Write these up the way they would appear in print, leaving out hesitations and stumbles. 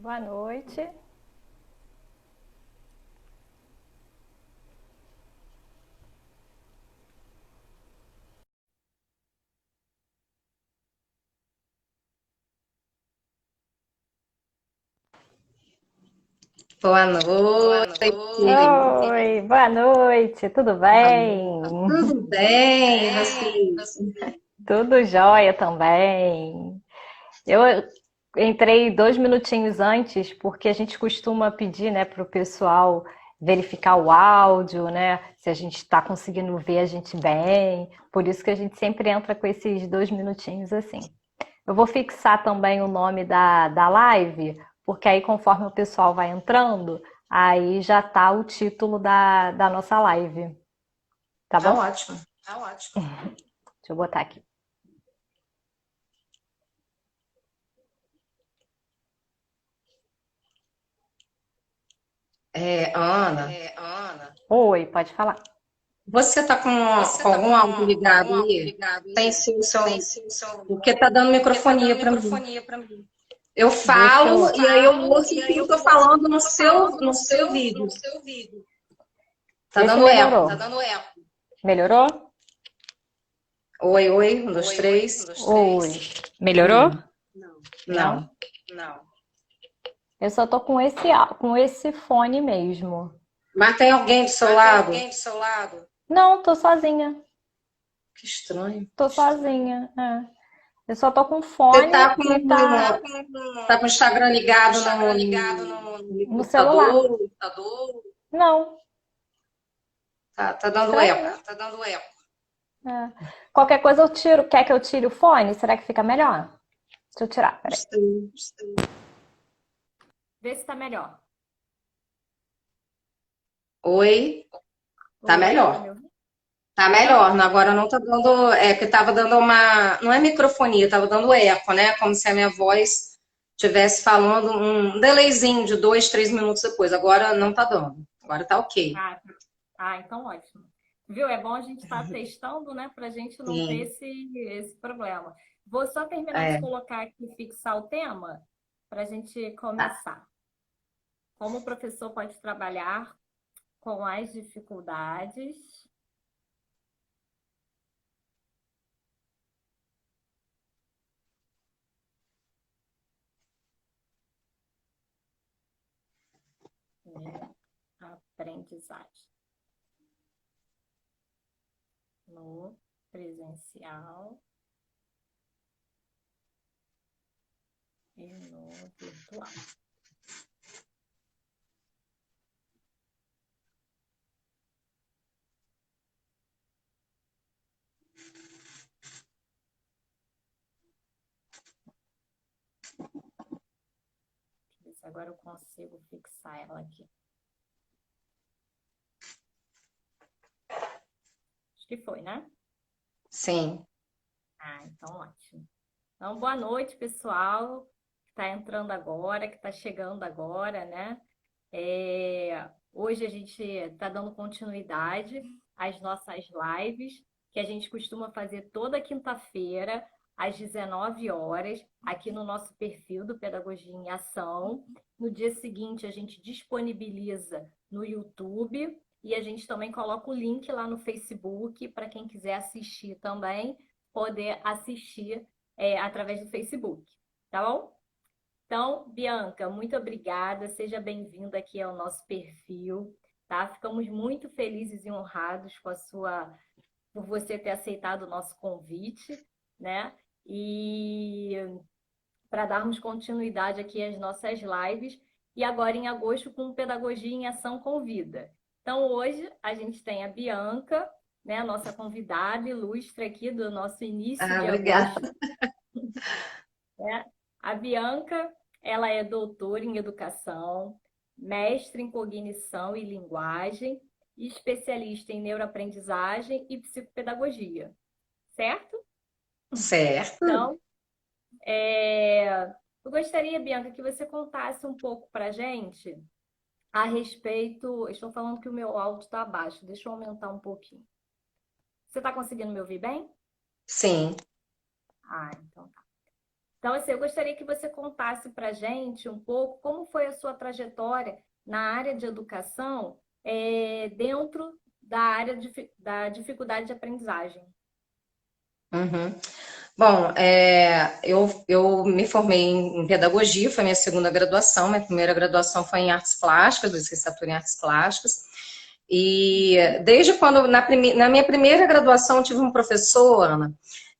Boa noite. Boa Boa noite. noite. Oi, boa noite, tudo bem? Tudo bem, vocês? Tudo jóia também. Eu entrei 2 minutinhos antes, porque a gente costuma pedir, né, para o pessoal verificar o áudio, né, se a gente está conseguindo ver a gente bem. Por isso que a gente sempre entra com esses 2 minutinhos assim. Eu vou fixar também o nome da live, porque aí conforme o pessoal vai entrando, aí já tá o título da nossa live, tá Tá bom? ótimo. Deixa eu botar aqui. Ana, Oi, pode falar. você tá com algum áudio ligado aí? Tem sim o seu. Porque tá dando microfonia para mim. Eu Deixa eu. falo e aí eu ouço o que eu tô falando no seu vídeo. Tá Vê se dando melhorou. eco. Melhorou? Oi, oi, um, dois, três. Oi. Melhorou? Hum, Não? não. Eu só tô com esse fone mesmo. Mas tem alguém do seu lado? Não, tô sozinha. Que estranho. Tô sozinha. Eu só tô com Você fone tá e tá tá com o Instagram ligado no no celular. computador? Não, Tá dando estranho, eco. né? É. Qualquer coisa eu tiro. Quer que eu tire o fone? Será que fica melhor? Deixa eu tirar, peraí. Sim. Vê se tá melhor. Oi, tá Oi, tá me melhor. ouvindo? Tá Melhorou? melhor. Agora não tá dando. É que tava dando uma. Não é microfonia, tava dando eco, né? Como se a minha voz estivesse falando um delayzinho de 2, 3 minutos depois. Agora não tá dando. Agora tá ok. Ah, então ótimo. Viu? É bom a gente estar testando, né? Pra gente não ter Sim. esse problema. Vou só terminar de É. colocar aqui, fixar o tema, para a gente Tá. começar. Como o professor pode trabalhar com as dificuldades, né? Aprendizagem no presencial e no virtual. Deixa eu ver se agora eu consigo fixar ela aqui. Acho que foi, né? Sim. Então ótimo. Então, boa noite, pessoal, que está entrando agora, que está chegando agora, né? Hoje a gente está dando continuidade às nossas lives, que a gente costuma fazer toda quinta-feira, às 19 horas, aqui no nosso perfil do Pedagogia em Ação. No dia seguinte, a gente disponibiliza no YouTube e a gente também coloca o link lá no Facebook para quem quiser assistir também, poder assistir através do Facebook, tá bom? Então, Bianca, muito obrigada, seja bem-vinda aqui ao nosso perfil, tá? Ficamos muito felizes e honrados por você ter aceitado o nosso convite, né? E para darmos continuidade aqui às nossas lives, e agora em agosto com Pedagogia em Ação Convida. Então, hoje a gente tem a Bianca, né, a nossa convidada ilustre aqui do nosso início Ah, de obrigada. agosto, né? A Bianca, ela é doutora em educação, mestre em cognição e linguagem e especialista em neuroaprendizagem e psicopedagogia, certo? Certo. Então, eu gostaria, Bianca, que você contasse um pouco para a gente a respeito. Estou falando que o meu áudio está baixo, deixa eu aumentar um pouquinho. Você está conseguindo me ouvir bem? Sim. Então tá. Então, assim, eu gostaria que você contasse para a gente um pouco como foi a sua trajetória na área de educação, dentro da área da dificuldade de aprendizagem. Uhum. Bom, eu me formei em pedagogia, foi minha segunda graduação. Minha primeira graduação foi em artes plásticas, licenciatura em artes plásticas. E desde quando, na minha primeira graduação, eu tive um professor, Ana,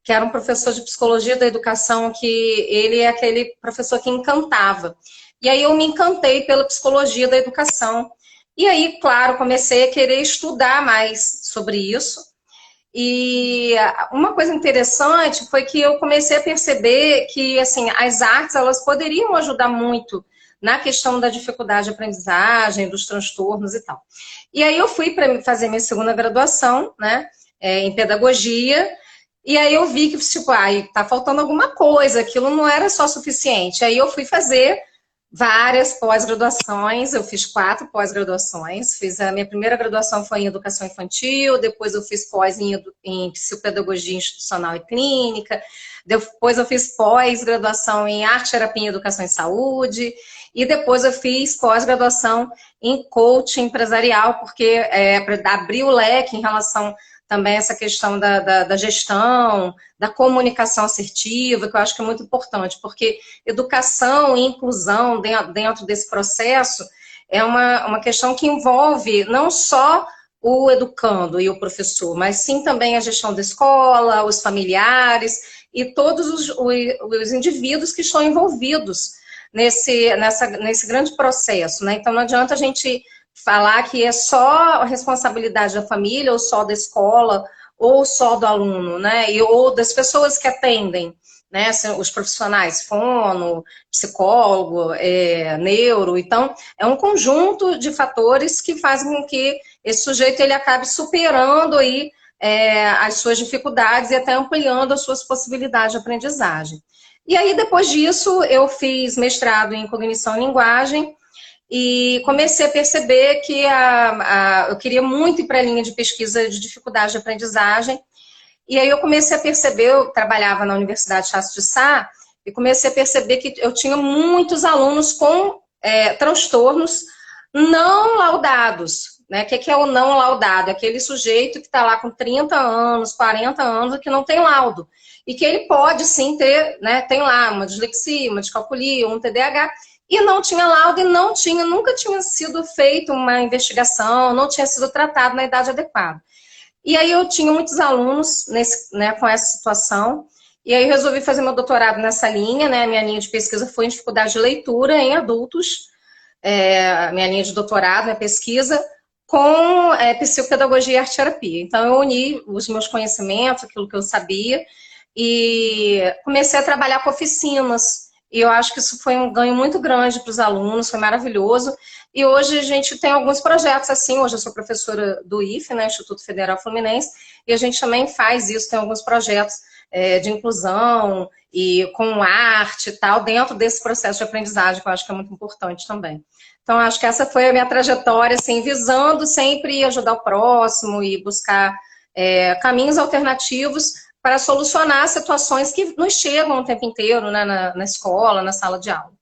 que era um professor de psicologia da educação, que ele é aquele professor que encantava. E aí eu me encantei pela psicologia da educação. E aí, claro, comecei a querer estudar mais sobre isso. E uma coisa interessante foi que eu comecei a perceber que, assim, as artes, elas poderiam ajudar muito na questão da dificuldade de aprendizagem, dos transtornos e tal. E aí eu fui para fazer minha segunda graduação, né, em pedagogia, e aí eu vi que, tipo, tá faltando alguma coisa, aquilo não era só suficiente. Aí eu fui fazer várias pós-graduações, eu fiz 4 pós-graduações, fiz a minha primeira graduação foi em educação infantil, depois eu fiz pós em psicopedagogia institucional e clínica, depois eu fiz pós-graduação em arte, terapia e educação em saúde, e depois eu fiz pós-graduação em coaching empresarial, porque para abrir o leque em relação também a essa questão da gestão, da comunicação assertiva, que eu acho que é muito importante, porque educação e inclusão dentro desse processo é uma questão que envolve não só o educando e o professor, mas sim também a gestão da escola, os familiares e todos os indivíduos que estão envolvidos nesse grande processo, né? Então não adianta a gente falar que é só a responsabilidade da família, ou só da escola, ou só do aluno, né? Ou das pessoas que atendem, né? Os profissionais, fono, psicólogo, neuro. Então, é um conjunto de fatores que fazem com que esse sujeito ele acabe superando aí as suas dificuldades e até ampliando as suas possibilidades de aprendizagem. E aí, depois disso, eu fiz mestrado em cognição e linguagem, e comecei a perceber que eu queria muito ir para a linha de pesquisa de dificuldade de aprendizagem. E aí eu comecei a perceber, eu trabalhava na Universidade Estácio de Sá, e comecei a perceber que eu tinha muitos alunos com transtornos não laudados. Né? O que é o não laudado? Aquele sujeito que está lá com 30 anos, 40 anos, e que não tem laudo. E que ele pode sim ter, né, tem lá uma dislexia, uma descalculia, um TDAH, e não tinha laudo e nunca tinha sido feita uma investigação, não tinha sido tratado na idade adequada. E aí eu tinha muitos alunos com essa situação, e aí resolvi fazer meu doutorado nessa linha, né? Minha linha de pesquisa foi em dificuldade de leitura em adultos, minha linha de doutorado, minha pesquisa, com psicopedagogia e arte-terapia. Então eu uni os meus conhecimentos, aquilo que eu sabia, e comecei a trabalhar com oficinas. E eu acho que isso foi um ganho muito grande para os alunos, foi maravilhoso. E hoje a gente tem alguns projetos assim, hoje eu sou professora do IFE, né, Instituto Federal Fluminense, e a gente também faz isso, tem alguns projetos de inclusão e com arte e tal, dentro desse processo de aprendizagem, que eu acho que é muito importante também. Então, acho que essa foi a minha trajetória, assim, visando sempre ajudar o próximo e buscar caminhos alternativos para solucionar situações que nos chegam o tempo inteiro, né, na escola, na sala de aula.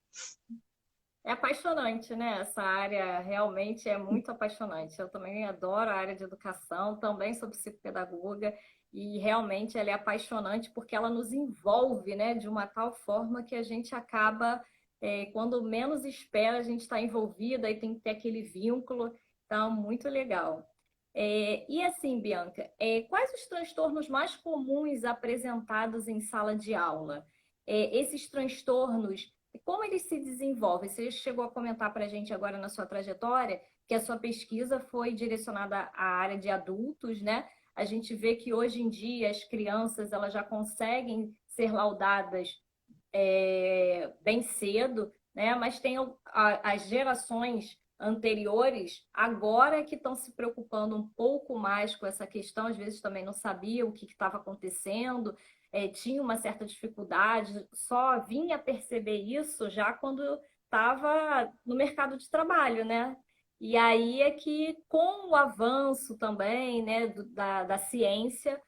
É apaixonante, né? Essa área realmente é muito apaixonante. Eu também adoro a área de educação, também sou psicopedagoga e realmente ela é apaixonante porque ela nos envolve, né, de uma tal forma que a gente acaba, quando menos espera, a gente está envolvida e tem que ter aquele vínculo. Então, muito legal. E assim, Bianca, quais os transtornos mais comuns apresentados em sala de aula? Esses transtornos, como eles se desenvolvem? Você chegou a comentar para a gente agora na sua trajetória que a sua pesquisa foi direcionada à área de adultos, né? A gente vê que hoje em dia as crianças elas já conseguem ser laudadas bem cedo, né? Mas tem as gerações anteriores agora que estão se preocupando um pouco mais com essa questão, às vezes também não sabia o que estava acontecendo, tinha uma certa dificuldade, só vinha perceber isso já quando estava no mercado de trabalho, né? E aí é que, com o avanço também, né, da ciência,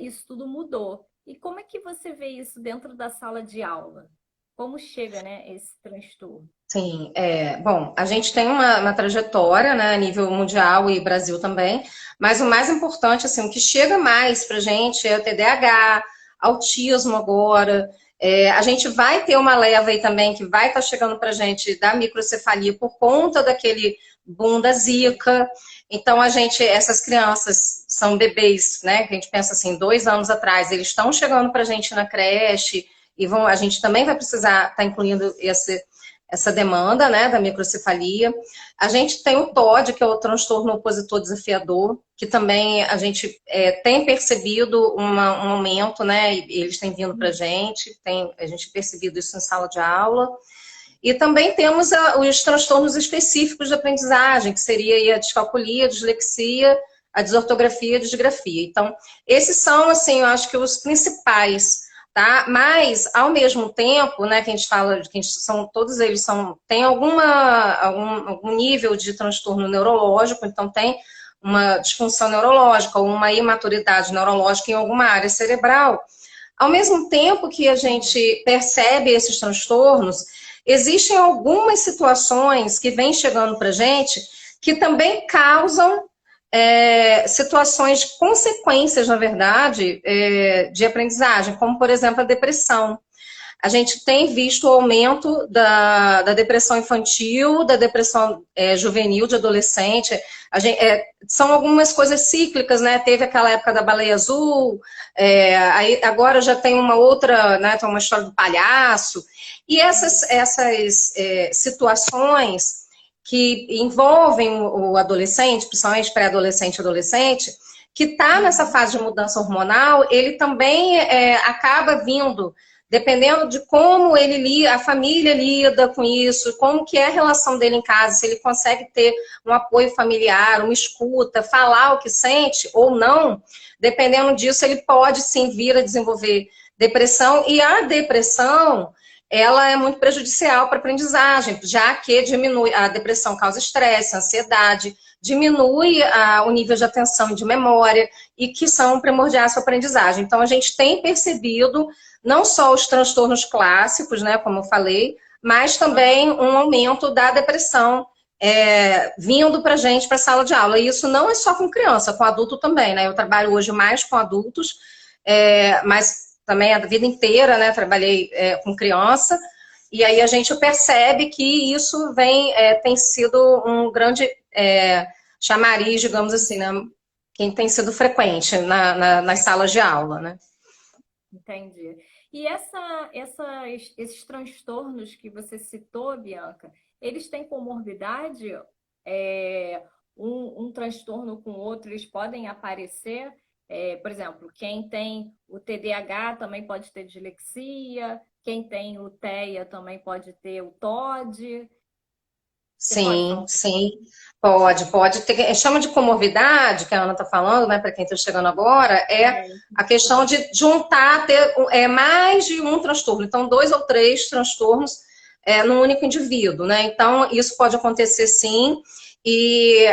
isso tudo mudou. E como é que você vê isso dentro da sala de aula? Como chega, né, esse transtorno? Sim, bom, a gente tem uma trajetória, né, a nível mundial e Brasil também, mas o mais importante, assim, o que chega mais pra gente é o TDAH, autismo agora, a gente vai ter uma leva aí também que vai estar chegando pra gente da microcefalia por conta daquele boom da Zika, então essas crianças são bebês, né, que a gente pensa assim, 2 anos atrás, eles estão chegando pra gente na creche, e a gente também vai precisar estar incluindo essa demanda, né, da microcefalia. A gente tem o TOD, que é o transtorno opositor desafiador, que também a gente tem percebido um aumento, né, eles têm vindo para a gente percebido isso em sala de aula. E também temos os transtornos específicos de aprendizagem, que seria a descalculia, a dislexia, a desortografia e a disgrafia. Então, esses são, assim, eu acho que os principais, tá? Mas, ao mesmo tempo, né, que a gente fala, todos eles têm algum nível de transtorno neurológico, então tem uma disfunção neurológica ou uma imaturidade neurológica em alguma área cerebral. Ao mesmo tempo que a gente percebe esses transtornos, existem algumas situações que vêm chegando para a gente que também causam situações, consequências, na verdade, de aprendizagem, como, por exemplo, a depressão. A gente tem visto o aumento da depressão infantil, da depressão juvenil, de adolescente. São algumas coisas cíclicas, né? Teve aquela época da baleia azul, aí agora já tem uma outra, né? Tem uma história do palhaço. E essas situações que envolvem o adolescente, principalmente pré-adolescente e adolescente, que está nessa fase de mudança hormonal, ele também acaba vindo, dependendo de como a família lida com isso, como que é a relação dele em casa, se ele consegue ter um apoio familiar, uma escuta, falar o que sente ou não, dependendo disso, ele pode sim vir a desenvolver depressão. E a depressão, ela é muito prejudicial para a aprendizagem, já que a depressão causa estresse, ansiedade, diminui o nível de atenção e de memória, e que são primordiais para a aprendizagem. Então, a gente tem percebido não só os transtornos clássicos, né, como eu falei, mas também um aumento da depressão vindo para a gente, para a sala de aula. E isso não é só com criança, com adulto também, né? Eu trabalho hoje mais com adultos, mas também a vida inteira, né, trabalhei com criança, e aí a gente percebe que isso tem sido um grande chamariz, digamos assim, né, que tem sido frequente nas salas de aula, né? Entendi. E esses transtornos que você citou, Bianca, eles têm comorbidade? Um transtorno com o outro, eles podem aparecer? Por exemplo, quem tem o TDAH também pode ter dislexia, quem tem o TEA também pode ter o TOD. Você pode falar Sim, um sim, pouquinho? pode ter, chama de comorbidade, que a Ana está falando, né, para quem está chegando agora, é a questão de juntar, ter mais de um transtorno, então 2 ou 3 transtornos num único indivíduo, né, então isso pode acontecer sim, e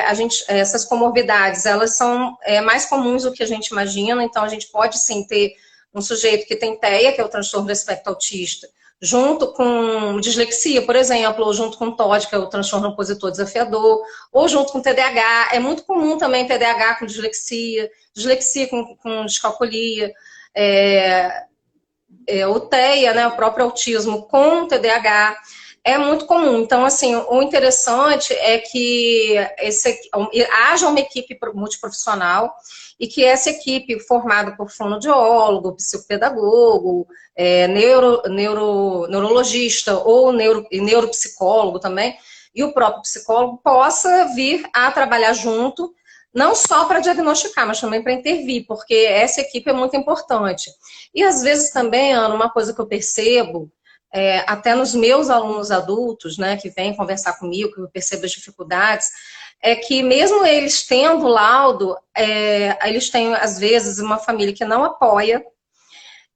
essas comorbidades, elas são mais comuns do que a gente imagina, então a gente pode sim ter um sujeito que tem TEA, que é o transtorno do espectro autista, junto com dislexia, por exemplo, ou junto com TOD, que é o transtorno opositor desafiador, ou junto com TDAH. É muito comum também TDAH com dislexia, dislexia com descalculia, o TEA, né, o próprio autismo com TDAH. É muito comum. Então, assim, o interessante é que haja uma equipe multiprofissional e que essa equipe, formada por fonoaudiólogo, psicopedagogo, neurologista ou neuropsicólogo também, e o próprio psicólogo possa vir a trabalhar junto, não só para diagnosticar, mas também para intervir, porque essa equipe é muito importante. E às vezes também, Ana, uma coisa que eu percebo, até nos meus alunos adultos, né, que vêm conversar comigo, que eu percebo as dificuldades, é que mesmo eles tendo laudo, eles têm, às vezes, uma família que não apoia,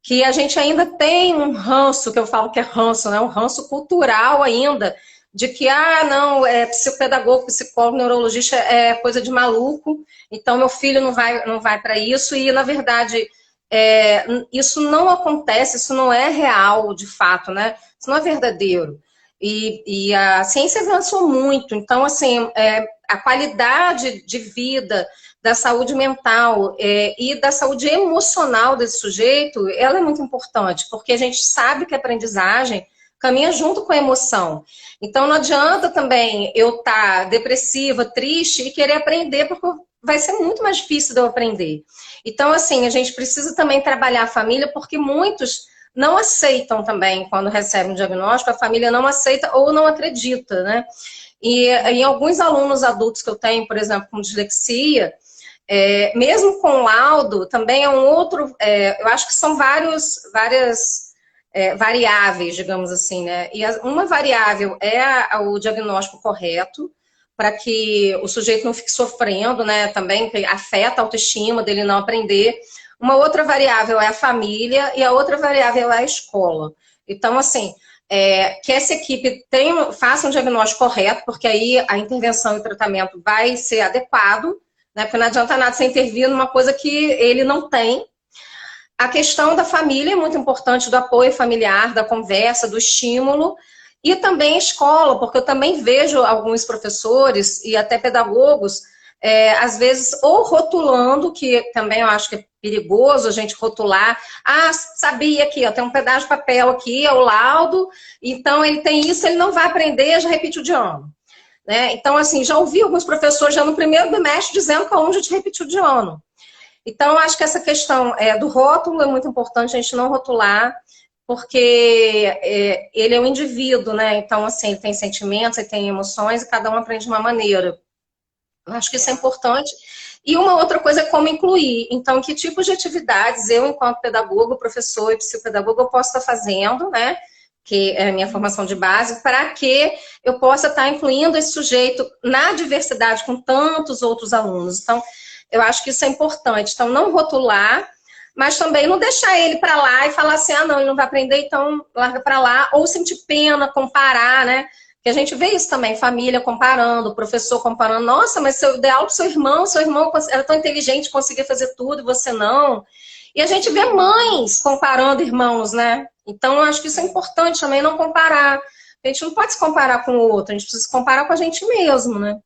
que a gente ainda tem um ranço, que eu falo que é ranço, né, um ranço cultural ainda, de que, não, psicopedagogo, psicólogo, neurologista é coisa de maluco, então meu filho não vai para isso, e na verdade isso não acontece, isso não é real de fato, né? Isso não é verdadeiro. E a ciência avançou muito, então, assim, a qualidade de vida, da saúde mental e da saúde emocional desse sujeito, ela é muito importante, porque a gente sabe que a aprendizagem caminha junto com a emoção. Então, não adianta também eu estar depressiva, triste e querer aprender, porque vai ser muito mais difícil de eu aprender. Então, assim, a gente precisa também trabalhar a família, porque muitos não aceitam também, quando recebem um diagnóstico, a família não aceita ou não acredita, né? E em alguns alunos adultos que eu tenho, por exemplo, com dislexia, mesmo com laudo, também é um outro, eu acho que são várias variáveis, digamos assim, né? E uma variável é o diagnóstico correto, para que o sujeito não fique sofrendo, né? Também que afeta a autoestima dele não aprender. Uma outra variável é a família e a outra variável é a escola. Então, assim, que essa equipe faça um diagnóstico correto, porque aí a intervenção e o tratamento vai ser adequado, né? Porque não adianta nada você intervir numa coisa que ele não tem. A questão da família é muito importante, do apoio familiar, da conversa, do estímulo, e também a escola, porque eu também vejo alguns professores e até pedagogos, às vezes, ou rotulando, que também eu acho que é perigoso a gente rotular, sabia que tem um pedaço de papel aqui, é o laudo, então ele tem isso, ele não vai aprender, já repetiu de ano. Né? Então, assim, já ouvi alguns professores já no primeiro bimestre dizendo que o aluno já te repetiu de ano. Então, acho que essa questão do rótulo é muito importante a gente não rotular, porque ele é um indivíduo, né? Então, assim, ele tem sentimentos, ele tem emoções e cada um aprende de uma maneira. Eu acho que isso é É. importante. E uma outra coisa é como incluir. Então, que tipos de atividades eu, enquanto pedagogo, professor e psicopedagogo, eu posso estar fazendo, né? Que é a minha formação de base, para que eu possa estar incluindo esse sujeito na diversidade com tantos outros alunos. Então, eu acho que isso é importante. Então, não rotular, mas também não deixar ele para lá e falar assim, não, ele não vai aprender, então larga para lá, ou sentir pena, comparar, né? Porque a gente vê isso também, família comparando, professor comparando, nossa, mas eu dei aula pro seu irmão era tão inteligente, conseguia fazer tudo, e você não. E a gente vê mães comparando irmãos, né? Então, eu acho que isso é importante também, não comparar. A gente não pode se comparar com o outro, a gente precisa se comparar com a gente mesmo, né?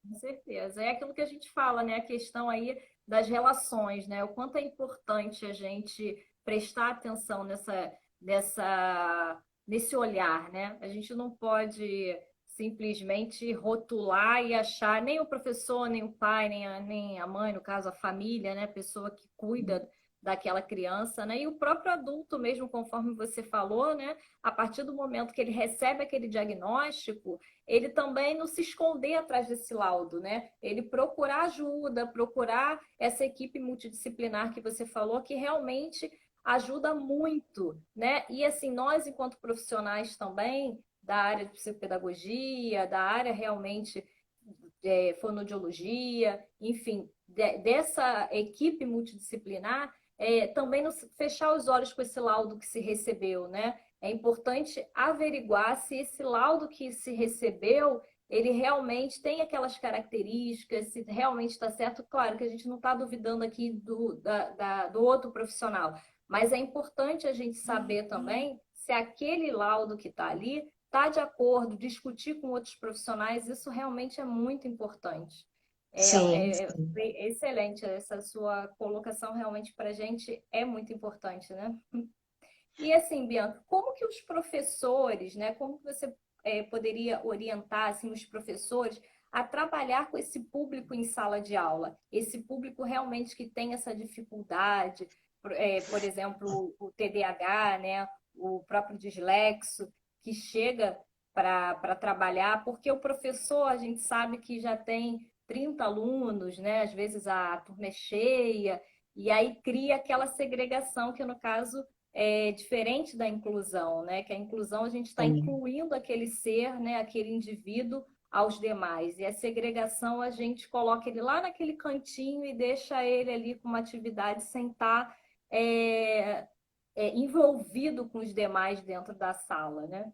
Com certeza. É aquilo que a gente fala, né? A questão aí das relações, né? O quanto é importante a gente prestar atenção nesse olhar, né? A gente não pode simplesmente rotular e achar nem o professor, nem o pai, nem a mãe, no caso, a família, né? A pessoa que cuida daquela criança, né? E o próprio adulto mesmo, conforme você falou, né? A partir do momento que ele recebe aquele diagnóstico, ele também não se esconder atrás desse laudo, né? Ele procurar ajuda, procurar essa equipe multidisciplinar que você falou, que realmente ajuda muito, né? E assim, nós, enquanto profissionais também da área de psicopedagogia, da área realmente fonoaudiologia, enfim, dessa equipe multidisciplinar, também não fechar os olhos com esse laudo que se recebeu, né? É importante averiguar se esse laudo que se recebeu, ele realmente tem aquelas características, se realmente está certo. Claro que a gente não está duvidando aqui do outro profissional, mas é importante a gente saber também se aquele laudo que está ali está de acordo, discutir com outros profissionais, isso realmente é muito importante. Sim, Excelente, essa sua colocação realmente para a gente é muito importante, né? E assim, Bianca, como que os professores, né? Como que você poderia orientar assim, os professores a trabalhar com esse público em sala de aula? Esse público realmente que tem essa dificuldade, por exemplo, o TDAH, né? O próprio dislexo, que chega para trabalhar, porque o professor, a gente sabe que já tem 30 alunos, né? Às vezes a turma é cheia, e aí cria aquela segregação que, no caso, diferente da inclusão, né? Que a inclusão a gente está sim. incluindo aquele ser, né? Aquele indivíduo aos demais. E a segregação a gente coloca ele lá naquele cantinho e deixa ele ali com uma atividade sem estar envolvido com os demais dentro da sala, né?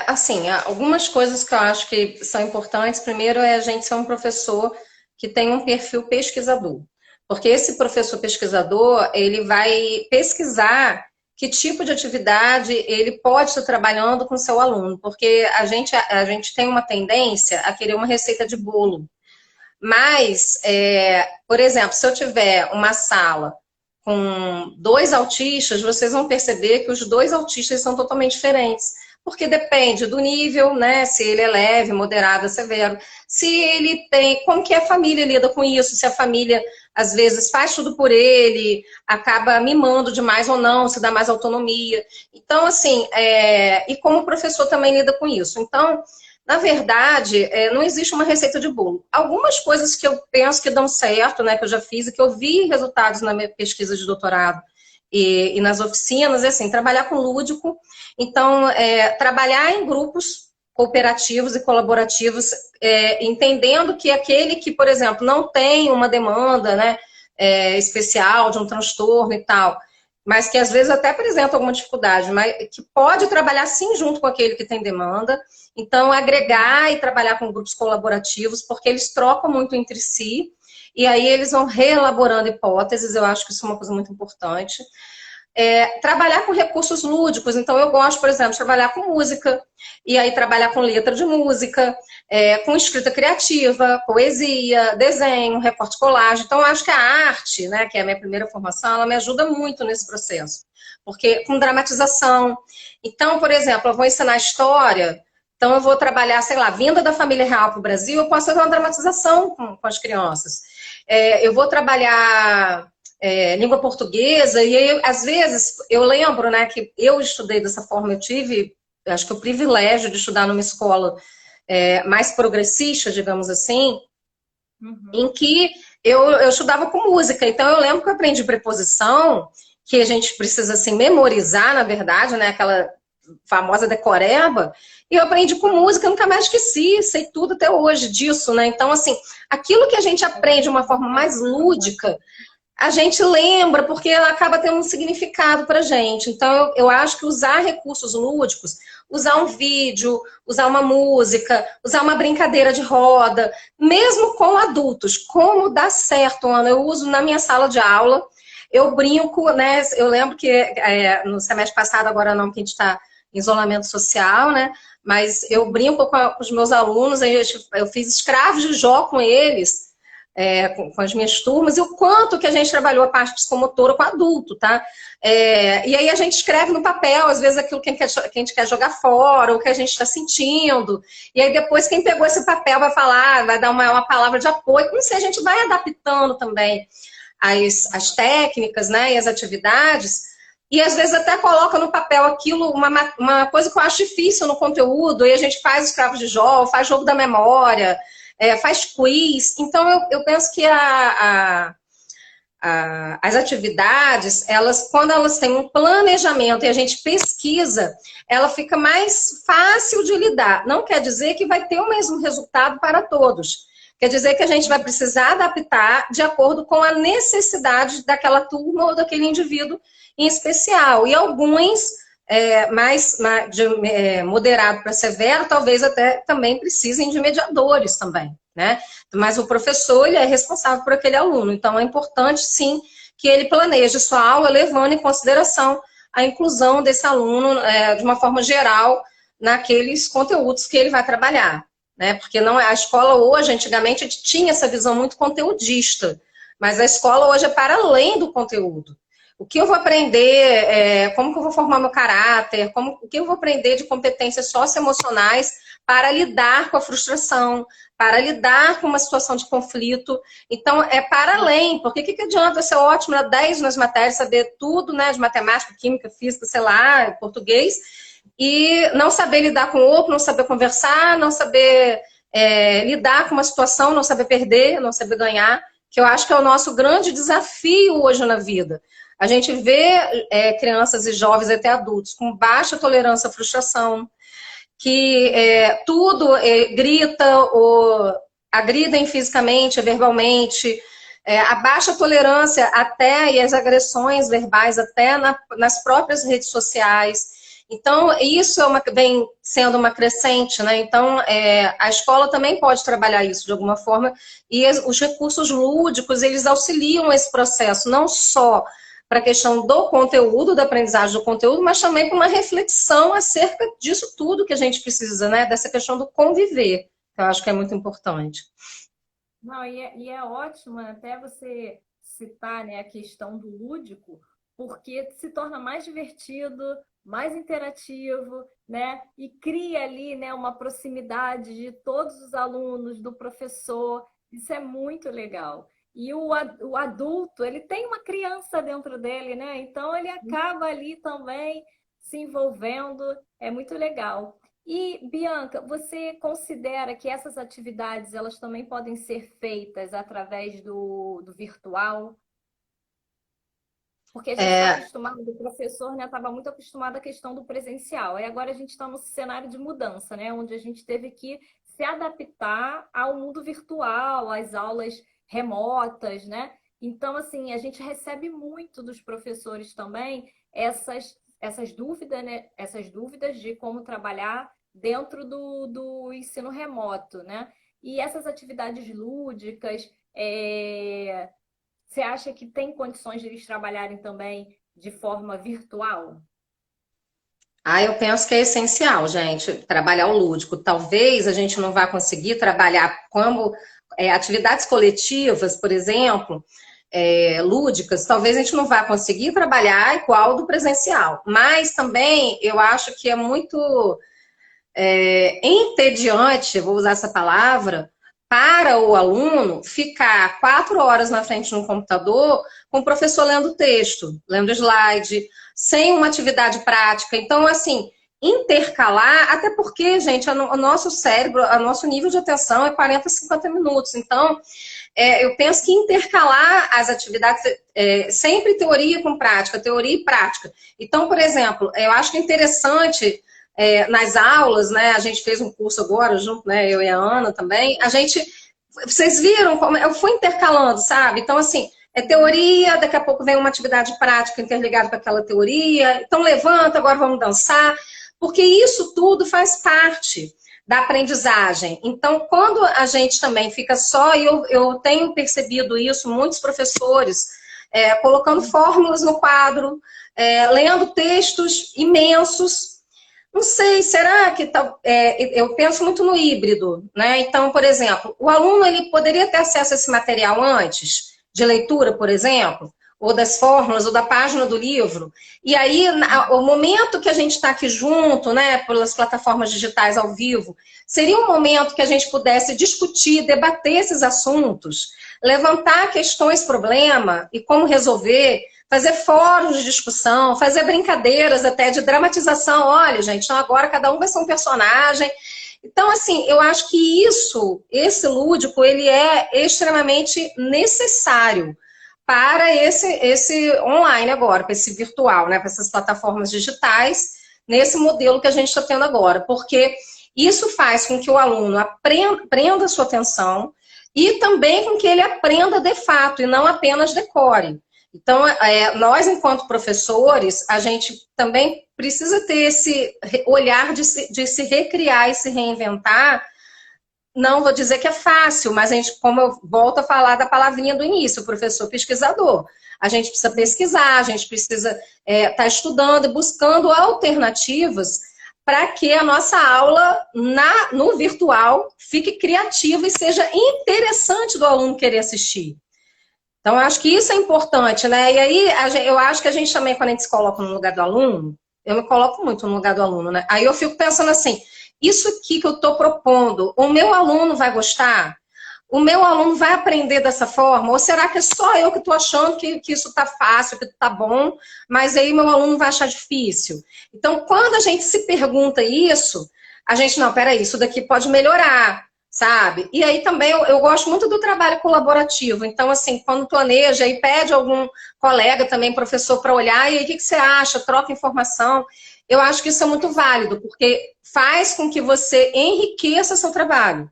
Assim, há algumas coisas que eu acho que são importantes. Primeiro é a gente ser um professor que tem um perfil pesquisador. Porque esse professor pesquisador, ele vai pesquisar que tipo de atividade ele pode estar trabalhando com o seu aluno, porque a gente tem uma tendência a querer uma receita de bolo. Mas, por exemplo, se eu tiver uma sala com 2 autistas, vocês vão perceber que os 2 autistas são totalmente diferentes. Porque depende do nível, né? Se ele é leve, moderado, severo. Se ele tem. Como que a família lida com isso? Se a família, às vezes, faz tudo por ele, acaba mimando demais ou não, se dá mais autonomia. Então, assim, e como o professor também lida com isso. Então, na verdade, não existe uma receita de bolo. Algumas coisas que eu penso que dão certo, né, que eu já fiz e que eu vi resultados na minha pesquisa de doutorado e nas oficinas, é assim, trabalhar com lúdico. Então, trabalhar em grupos cooperativos e colaborativos, entendendo que aquele que, por exemplo, não tem uma demanda, né, especial de um transtorno e tal, mas que às vezes até apresenta alguma dificuldade, mas que pode trabalhar sim junto com aquele que tem demanda. Então, agregar e trabalhar com grupos colaborativos, porque eles trocam muito entre si, e aí eles vão reelaborando hipóteses, eu acho que isso é uma coisa muito importante. Trabalhar com recursos lúdicos, então eu gosto, por exemplo, de trabalhar com música, e aí trabalhar com letra de música, com escrita criativa, poesia, desenho, recorte colagem. Então eu acho que a arte, né, que é a minha primeira formação, ela me ajuda muito nesse processo, porque com dramatização. Então, por exemplo, eu vou ensinar história, então eu vou trabalhar, sei lá, a vinda da família real para o Brasil, eu posso fazer uma dramatização com as crianças. Eu vou trabalhar língua portuguesa, e aí, às vezes, eu lembro, né, que eu estudei dessa forma, eu tive, acho que o privilégio de estudar numa escola mais progressista, digamos assim, em que eu estudava com música, então eu lembro que eu aprendi preposição, que a gente precisa, assim, memorizar, na verdade, né, aquela famosa decoreba, e eu aprendi com música, nunca mais esqueci, sei tudo até hoje disso, né, então, assim, aquilo que a gente aprende de uma forma mais lúdica, a gente lembra, porque ela acaba tendo um significado para a gente. Então, eu acho que usar recursos lúdicos, usar um vídeo, usar uma música, usar uma brincadeira de roda, mesmo com adultos, como dá certo, Ana. Eu uso na minha sala de aula, eu brinco, né? Eu lembro que no semestre passado, agora não, que a gente está em isolamento social, né? Mas eu brinco com os meus alunos, eu fiz escravos de Jó com eles, com as minhas turmas, e o quanto que a gente trabalhou a parte psicomotora com adulto, tá? E aí a gente escreve no papel, às vezes, aquilo que a gente quer jogar fora, o que a gente está sentindo, e aí depois quem pegou esse papel vai falar, vai dar uma palavra de apoio, não sei, a gente vai adaptando também as técnicas, né, e as atividades, e às vezes até coloca no papel aquilo, uma coisa que eu acho difícil no conteúdo, e a gente faz escravos de Jó, faz jogo da memória, faz quiz. Então, eu penso que as atividades, quando elas têm um planejamento e a gente pesquisa, ela fica mais fácil de lidar. Não quer dizer que vai ter o mesmo resultado para todos. Quer dizer que a gente vai precisar adaptar de acordo com a necessidade daquela turma ou daquele indivíduo em especial. E alguns moderado para severo, talvez até também precisem de mediadores também, né? Mas o professor, ele é responsável por aquele aluno, então é importante, sim, que ele planeje sua aula levando em consideração a inclusão desse aluno de uma forma geral naqueles conteúdos que ele vai trabalhar, né? Porque não a escola hoje, antigamente, a gente tinha essa visão muito conteudista, mas a escola hoje é para além do conteúdo. O que eu vou aprender, como que eu vou formar meu caráter, o que eu vou aprender de competências socioemocionais para lidar com a frustração, para lidar com uma situação de conflito. Então, é para além, porque o que adianta ser ótimo na 10 nas matérias, saber tudo, né, de matemática, química, física, sei lá, português, e não saber lidar com o outro, não saber conversar, não saber lidar com uma situação, não saber perder, não saber ganhar, que eu acho que é o nosso grande desafio hoje na vida. A gente vê crianças e jovens, até adultos, com baixa tolerância à frustração, que tudo grita ou agridem fisicamente, verbalmente, a baixa tolerância até e as agressões verbais até nas próprias redes sociais. Então, isso vem sendo uma crescente, né? Então, a escola também pode trabalhar isso de alguma forma, e os recursos lúdicos, eles auxiliam esse processo, não só para a questão do conteúdo, da aprendizagem do conteúdo, mas também para uma reflexão acerca disso tudo que a gente precisa, né? Dessa questão do conviver, que eu acho que é muito importante. Não, e é ótimo até você citar, né, a questão do lúdico, porque se torna mais divertido, mais interativo, né, e cria ali, né, uma proximidade de todos os alunos, do professor. Isso é muito legal. E o adulto, ele tem uma criança dentro dele, né? Então ele acaba ali também se envolvendo. É muito legal. E, Bianca, você considera que essas atividades elas também podem ser feitas através do virtual? Porque a gente está É, acostumado, o professor, né, estava muito acostumado à questão do presencial. E agora a gente está no cenário de mudança, né, onde a gente teve que se adaptar ao mundo virtual, às aulas remotas, né? Então, assim, a gente recebe muito dos professores também essas dúvidas, né? Essas dúvidas de como trabalhar dentro do ensino remoto, né? E essas atividades lúdicas, você acha que tem condições de eles trabalharem também de forma virtual? eu penso que é essencial, gente, trabalhar o lúdico. Talvez a gente não vá conseguir trabalhar como atividades coletivas, por exemplo, lúdicas, talvez a gente não vá conseguir trabalhar igual do presencial. Mas também eu acho que é muito entediante, vou usar essa palavra, para o aluno ficar 4 horas na frente de um computador com o professor lendo texto, lendo slide, sem uma atividade prática. Então, assim, intercalar, até porque, gente, o nosso cérebro, o nosso nível de atenção é 40, 50 minutos. Então, eu penso que intercalar as atividades, sempre teoria com prática, teoria e prática. Então, por exemplo, eu acho que é interessante nas aulas, né? A gente fez um curso agora, junto, né? Eu e a Ana também. Vocês viram como eu fui intercalando, sabe? Então, assim, é teoria, daqui a pouco vem uma atividade prática interligada com aquela teoria. Então, levanta, agora vamos dançar. Porque isso tudo faz parte da aprendizagem. Então, quando a gente também fica só, e eu tenho percebido isso, muitos professores colocando fórmulas no quadro, lendo textos imensos. Não sei, será que eu penso muito no híbrido, né? Então, por exemplo, o aluno ele poderia ter acesso a esse material antes de leitura, por exemplo, ou das fórmulas, ou da página do livro. E aí, o momento que a gente está aqui junto, né, pelas plataformas digitais ao vivo, seria um momento que a gente pudesse discutir, debater esses assuntos, levantar questões, problema e como resolver, fazer fóruns de discussão, fazer brincadeiras até de dramatização. Olha, gente, então agora cada um vai ser um personagem. Então, assim, eu acho que esse lúdico, ele é extremamente necessário para esse online agora, para esse virtual, né, para essas plataformas digitais, nesse modelo que a gente está tendo agora, porque isso faz com que o aluno prenda a sua atenção e também com que ele aprenda de fato e não apenas decore. Então, nós, enquanto professores, a gente também precisa ter esse olhar de se recriar e se reinventar. Não vou dizer que é fácil, mas a gente, como eu volto a falar da palavrinha do início, professor pesquisador. A gente precisa pesquisar, a gente precisa estar estudando e buscando alternativas para que a nossa aula no virtual fique criativa e seja interessante do aluno querer assistir. Então, eu acho que isso é importante, né? E aí, eu acho que a gente também, quando a gente se coloca no lugar do aluno, eu me coloco muito no lugar do aluno, né? Aí eu fico pensando assim, isso aqui que eu estou propondo, o meu aluno vai gostar? O meu aluno vai aprender dessa forma? Ou será que é só eu que estou achando que isso está fácil, que está bom, mas aí meu aluno vai achar difícil? Então, quando a gente se pergunta isso, a gente, não, peraí, isso daqui pode melhorar, sabe? E aí também eu gosto muito do trabalho colaborativo. Então, assim, quando planeja e pede algum colega também, professor, para olhar, e aí o que você acha? Troca informação. Eu acho que isso é muito válido, porque faz com que você enriqueça seu trabalho.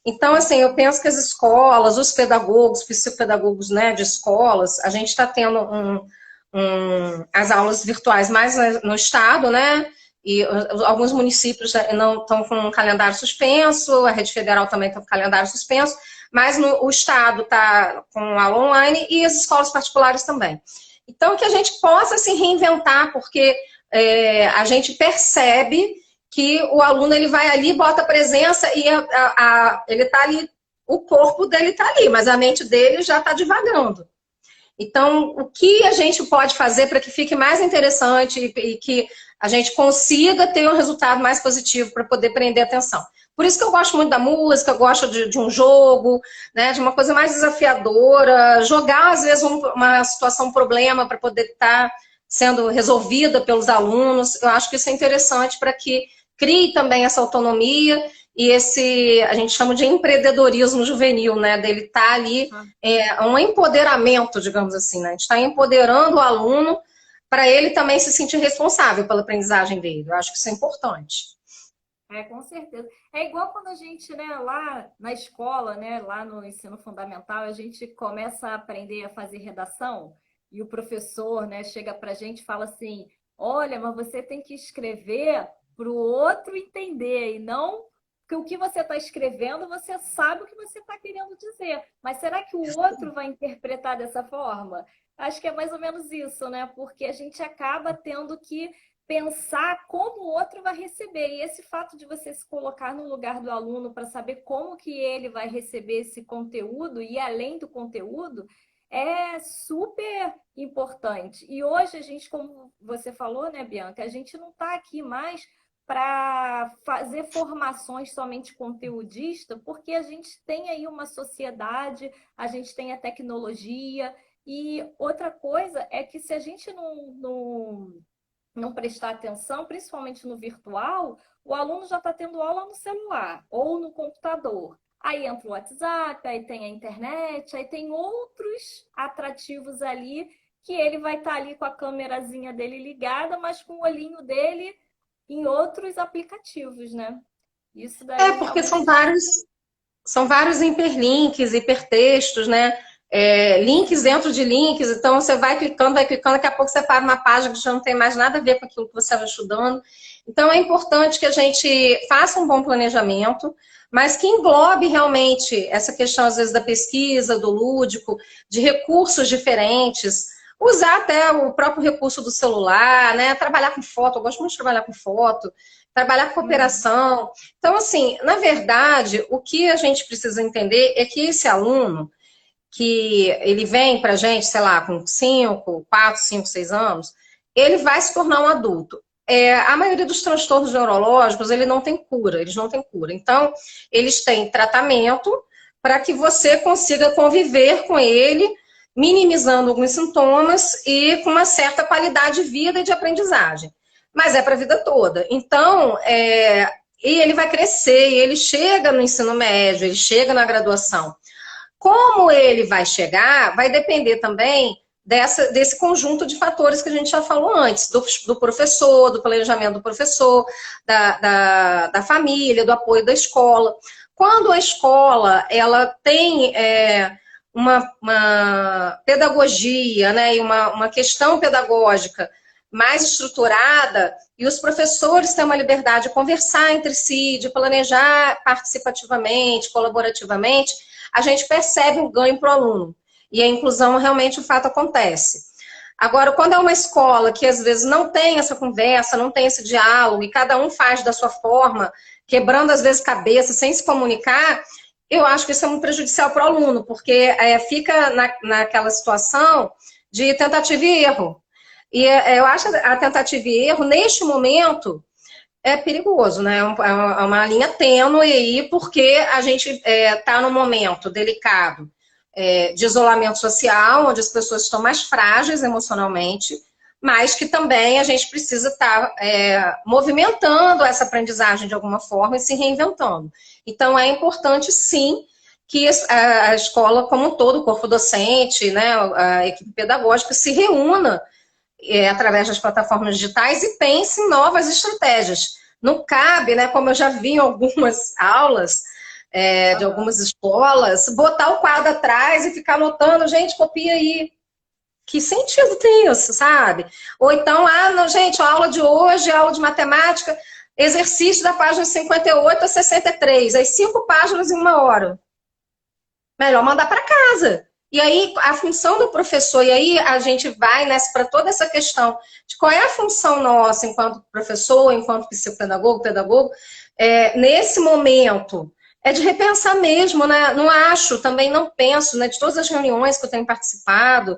Então, assim, eu penso que as escolas, os pedagogos, psicopedagogos, né, de escolas, a gente está tendo as aulas virtuais mais no estado, né? e alguns municípios não estão com um calendário suspenso, a rede federal também está com calendário suspenso, mas o Estado está com aula online e as escolas particulares também. Então, que a gente possa se reinventar, porque a gente percebe que o aluno ele vai ali, bota a presença e ele está ali, o corpo dele está ali, mas a mente dele já está divagando. Então, o que a gente pode fazer para que fique mais interessante e que a gente consiga ter um resultado mais positivo para poder prender a atenção. Por isso que eu gosto muito da música, eu gosto de um jogo, né, de uma coisa mais desafiadora, jogar, às vezes, uma situação, um problema para poder estar sendo resolvida pelos alunos. Eu acho que isso é interessante para que crie também essa autonomia e a gente chama de empreendedorismo juvenil, né, dele estar ali, um empoderamento, digamos assim, né, a gente está empoderando o aluno para ele também se sentir responsável pela aprendizagem dele. Eu acho que isso é importante. Com certeza. É igual quando a gente, né, lá na escola, né, lá no ensino fundamental, a gente começa a aprender a fazer redação e o professor, né, chega para a gente e fala assim, olha, mas você tem que escrever para o outro entender e não que o que você está escrevendo, você sabe o que você está querendo dizer. Mas será que o outro vai interpretar dessa forma? Acho que é mais ou menos isso, né? Porque a gente acaba tendo que pensar como o outro vai receber. E esse fato de você se colocar no lugar do aluno para saber como que ele vai receber esse conteúdo e além do conteúdo é super importante. E hoje a gente, como você falou, né, Bianca, a gente não está aqui mais para fazer formações somente conteudista, porque a gente tem aí uma sociedade, a gente tem a tecnologia, e outra coisa é que se a gente não prestar atenção, principalmente no virtual, o aluno já está tendo aula no celular ou no computador. Aí entra o WhatsApp, aí tem a internet, aí tem outros atrativos ali que ele vai estar ali com a câmerazinha dele ligada, mas com o olhinho dele em outros aplicativos, né? Isso daí Porque realmente... são vários hiperlinks, hipertextos, né? Links dentro de links, então você vai clicando, daqui a pouco você para uma página que já não tem mais nada a ver com aquilo que você estava estudando. Então é importante que a gente faça um bom planejamento, mas que englobe realmente essa questão, às vezes, da pesquisa, do lúdico, de recursos diferentes, usar até o próprio recurso do celular, né? Trabalhar com foto, eu gosto muito de trabalhar com foto, trabalhar com cooperação. Então, assim, na verdade, o que a gente precisa entender é que esse aluno, que ele vem para a gente, sei lá, com 4, 5, 6 anos, ele vai se tornar um adulto. A maioria dos transtornos neurológicos, eles não têm cura. Então, eles têm tratamento para que você consiga conviver com ele, minimizando alguns sintomas e com uma certa qualidade de vida e de aprendizagem. Mas é para a vida toda. Então, e ele vai crescer, e ele chega no ensino médio, ele chega na graduação. Como ele vai chegar, vai depender também desse conjunto de fatores que a gente já falou antes, do professor, do planejamento do professor, da família, do apoio da escola. Quando a escola ela tem uma pedagogia, né, e uma questão pedagógica mais estruturada, e os professores têm uma liberdade de conversar entre si, de planejar participativamente, colaborativamente, a gente percebe um ganho para o aluno. E a inclusão, realmente, o fato acontece. Agora, quando é uma escola que, às vezes, não tem essa conversa, não tem esse diálogo, e cada um faz da sua forma, quebrando, às vezes, cabeça, sem se comunicar, eu acho que isso é muito prejudicial para o aluno, porque fica naquela situação de tentativa e erro. E eu acho a tentativa e erro, neste momento, é perigoso, né? É uma linha tênue aí, porque a gente está num momento delicado de isolamento social, onde as pessoas estão mais frágeis emocionalmente, mas que também a gente precisa estar movimentando essa aprendizagem de alguma forma e se reinventando. Então, é importante, sim, que a escola como um todo, o corpo docente, né, a equipe pedagógica, se reúna através das plataformas digitais e pense em novas estratégias. Não cabe, né, como eu já vi em algumas aulas de algumas escolas, botar o quadro atrás e ficar anotando, gente, copia aí. que sentido tem isso, sabe? Ou então, não, gente, a aula de hoje, a aula de matemática, exercício da página 58 a 63, as 5 páginas em 1 hora. Melhor mandar para casa. E aí, a função do professor, e aí a gente vai para toda essa questão de qual é a função nossa enquanto professor, enquanto psicopedagogo, pedagogo, nesse momento, é de repensar mesmo, né? Não acho, também não penso, né? De todas as reuniões que eu tenho participado,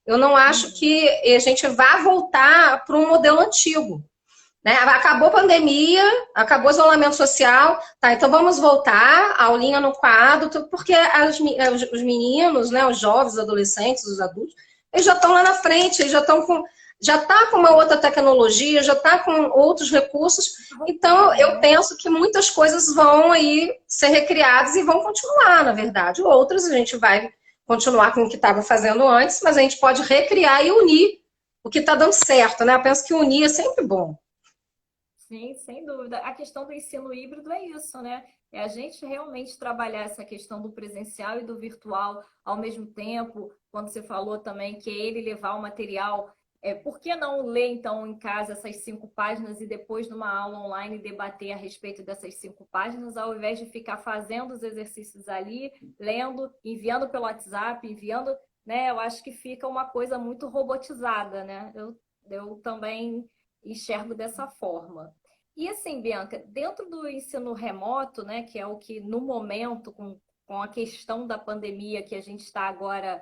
eu não acho que a gente vá voltar para um modelo antigo. Né? Acabou a pandemia, acabou o isolamento social, tá? Então vamos voltar, aulinha no quadro, porque os meninos, né, os jovens, os adolescentes, os adultos, eles já estão lá na frente, eles já tá com uma outra tecnologia, já tá com outros recursos. Então eu penso que muitas coisas vão aí ser recriadas e vão continuar, na verdade. Outras a gente vai continuar com o que estava fazendo antes, mas a gente pode recriar e unir o que está dando certo, né? Eu penso que unir é sempre bom. Sim, sem dúvida. A questão do ensino híbrido é isso, né? É a gente realmente trabalhar essa questão do presencial e do virtual ao mesmo tempo. Quando você falou também que ele levar o material, por que não ler então em casa essas 5 páginas e depois numa aula online debater a respeito dessas 5 páginas, ao invés de ficar fazendo os exercícios ali, lendo, enviando pelo WhatsApp, enviando, né? Eu acho que fica uma coisa muito robotizada, né? Eu também enxergo dessa forma. E assim, Bianca, dentro do ensino remoto, né, que é o que no momento, com a questão da pandemia que a gente está agora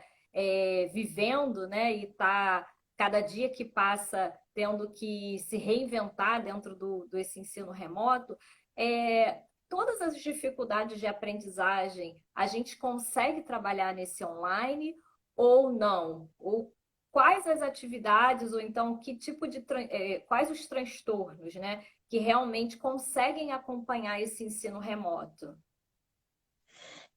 vivendo, né, e está cada dia que passa tendo que se reinventar dentro desse ensino remoto, todas as dificuldades de aprendizagem, a gente consegue trabalhar nesse online ou não? Ou quais as atividades, ou então que tipo de quais os transtornos, né, que realmente conseguem acompanhar esse ensino remoto?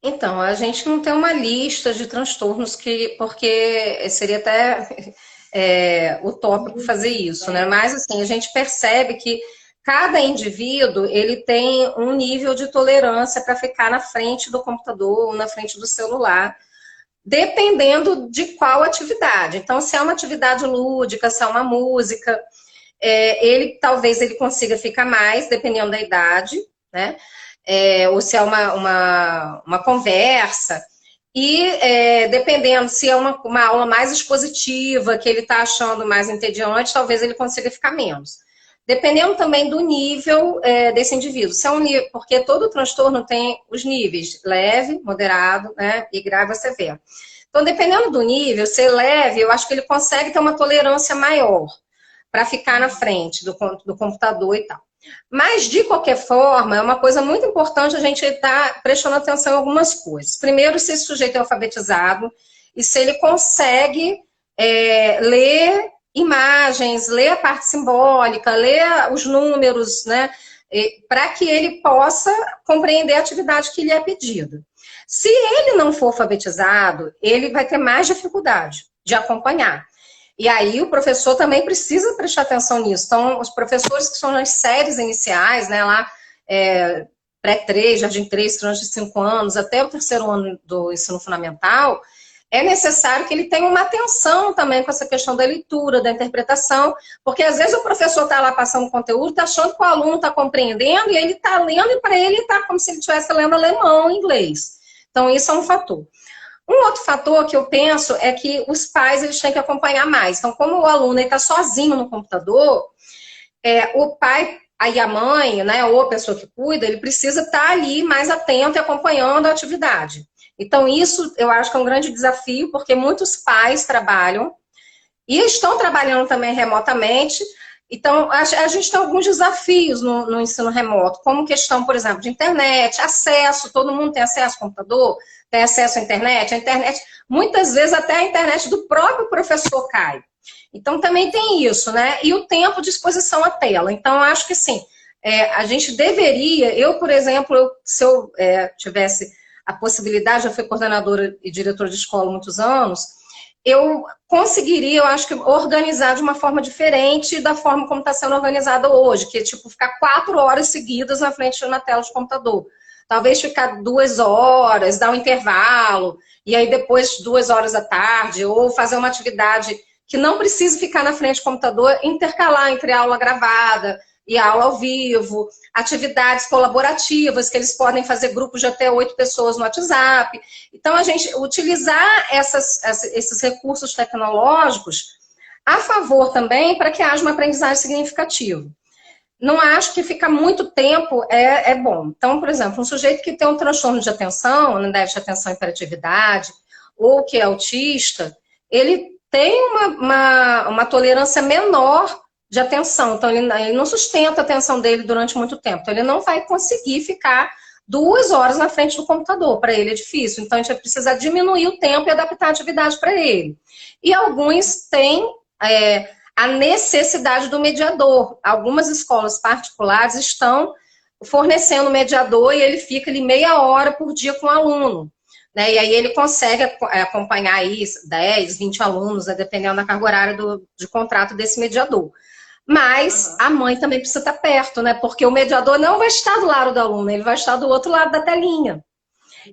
Então, a gente não tem uma lista de transtornos porque seria até utópico fazer isso, né? Mas assim, a gente percebe que cada indivíduo ele tem um nível de tolerância para ficar na frente do computador ou na frente do celular, dependendo de qual atividade. Então, se é uma atividade lúdica, se é uma música, talvez ele consiga ficar mais, dependendo da idade, né? Ou se é uma conversa. E dependendo se é uma aula mais expositiva, que ele está achando mais entediante, talvez ele consiga ficar menos. Dependendo também do nível desse indivíduo. Se é um nível, porque todo transtorno tem os níveis, leve, moderado, né, e grave ou severo. Então, dependendo do nível, se é leve, eu acho que ele consegue ter uma tolerância maior para ficar na frente do computador e tal. Mas, de qualquer forma, é uma coisa muito importante a gente estar prestando atenção em algumas coisas. Primeiro, se esse sujeito é alfabetizado e se ele consegue ler imagens, ler a parte simbólica, ler os números, né, para que ele possa compreender a atividade que lhe é pedida. Se ele não for alfabetizado, ele vai ter mais dificuldade de acompanhar. E aí o professor também precisa prestar atenção nisso. Então, os professores que são nas séries iniciais, né, lá, pré-3, jardim 3, crianças de 5 anos, até o 3º ano do ensino fundamental, é necessário que ele tenha uma atenção também com essa questão da leitura, da interpretação, porque às vezes o professor está lá passando conteúdo, está achando que o aluno está compreendendo, e ele está lendo, e para ele está como se ele estivesse lendo alemão, inglês. Então, isso é um fator. Um outro fator que eu penso é que os pais eles têm que acompanhar mais. Então, como o aluno está sozinho no computador, o pai aí a mãe, né, ou a pessoa que cuida, ele precisa estar ali mais atento e acompanhando a atividade. Então, isso eu acho que é um grande desafio, porque muitos pais trabalham e estão trabalhando também remotamente. Então, a gente tem alguns desafios no ensino remoto, como questão, por exemplo, de internet, acesso, todo mundo tem acesso ao computador, tem acesso à internet, muitas vezes até a internet do próprio professor cai. Então, também tem isso, né? E o tempo de exposição à tela. Então, eu acho que, sim, a gente deveria, por exemplo, se eu tivesse a possibilidade, já fui coordenadora e diretora de escola há muitos anos, eu conseguiria, eu acho que, organizar de uma forma diferente da forma como está sendo organizada hoje, que é tipo ficar 4 horas seguidas na frente de uma tela de computador. Talvez ficar 2 horas, dar um intervalo, e aí depois 2 horas da tarde, ou fazer uma atividade que não precisa ficar na frente do computador, intercalar entre a aula gravada e a aula ao vivo, atividades colaborativas, que eles podem fazer grupos de até 8 pessoas no WhatsApp. Então, a gente utilizar esses recursos tecnológicos a favor também para que haja uma aprendizagem significativa. Não acho que ficar muito tempo é bom. Então, por exemplo, um sujeito que tem um transtorno de atenção, não déficit de atenção e hiperatividade, ou que é autista, ele tem uma tolerância menor de atenção. Então, ele não sustenta a atenção dele durante muito tempo. Então, ele não vai conseguir ficar 2 horas na frente do computador. Para ele é difícil. Então, a gente vai precisar diminuir o tempo e adaptar a atividade para ele. E alguns têm a necessidade do mediador. Algumas escolas particulares estão fornecendo mediador e ele fica ali meia hora por dia com o aluno. Né? E aí ele consegue acompanhar aí 10, 20 alunos, né, dependendo da carga horária de contrato desse mediador. Mas a mãe também precisa estar perto, né? Porque o mediador não vai estar do lado do aluno, ele vai estar do outro lado da telinha.